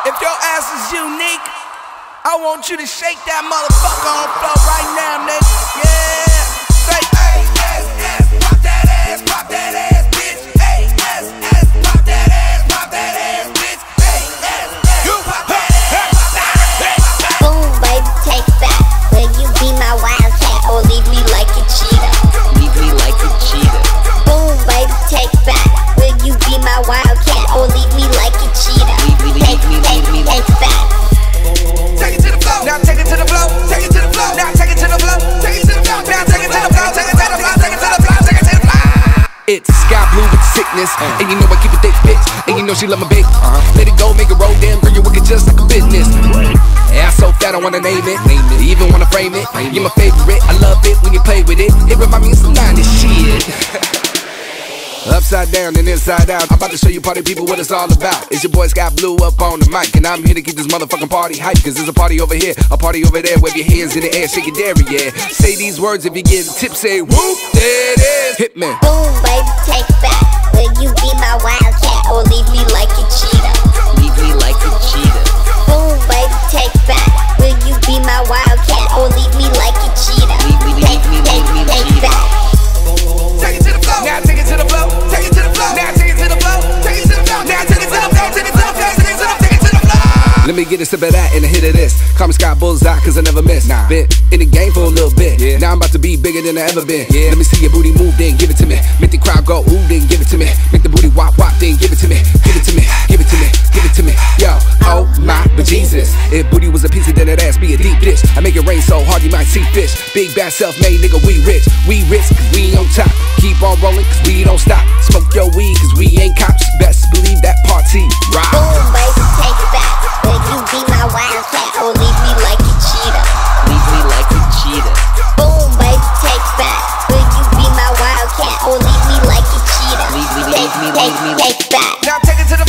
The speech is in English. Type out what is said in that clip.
If your ass is unique, I want you to shake that motherfucker on the floor right now, nigga. Yeah. Say, hey, ass, pop that ass, bitch. Hey, ass, pop that ass, bitch. Hey, ass, you pop that ass. Boom, baby, take back. Will you be my wildcat or leave me like a cheetah? Leave me like a cheetah. Boom, baby, take back. Will you be my wildcat or leave me like a cheetah? Take back. Take it to the floor. Now take it to the floor. Take it to the floor. Now take it to the floor. Take it to the floor. Now take it to the floor. Take it to the floor. Take it to the floor. Take it to the floor. It's sky blue with sickness, and you know I keep it thick, bitch. And you know she love my big. Let it go, make it roll, damn girl, you work it just like a business. Yeah, I'm so fat, I wanna name it. Even wanna frame it. You're my favorite. I love it when you play with it. It remind me of some 90s shit. Upside down and inside out, I'm about to show you party people what it's all about. It's your boy Sky Blue up on the mic, and I'm here to keep this motherfucking party hype. Cause there's a party over here, a party over there. Wave your hands in the air, shake your dairy, yeah. Say these words if you get tips, say whoop, there it is. Hit me. Boom, baby, take back. Will you be my wildcat or leave me like a cheetah? Leave me like a cheetah. Boom, baby, take back. Will you be my wildcat or leave me like a cheetah? Take back. Take it to the floor. Now take it to the floor. Take it to the floor. Now take it to the floor. Take it to the floor. Now take it to the floor. Take it to the floor. Take it to the floor. Take it to the floor. Let me get a sip of that and a hit of this. Call me Scott Bullseye cause I never miss. Been in the game for a little bit. Now I'm about to be bigger than I ever been. Let me see your booty move, then give it to me. Make the crowd go ooh, then give it to me. Make the booty wop wop, then give it to me. Give it to me. Give it to me. Give it to me. Yo, oh my bejesus. If booty was a piece of then that ass be a deep dish. I make it rain so hard you might see fish. Big bad self-made nigga, we rich. We rich cause we on top. Keep on rolling cause we don't stop. Smoke your weed cause we ain't cops. Best believe that party rock. Boom, baby, take back. Will you be my wildcat or leave me like a cheetah? Leave me like a cheetah. Boom, baby, take back. Will you be my wildcat or leave me like a cheetah? Leave me Take back. Now take it to the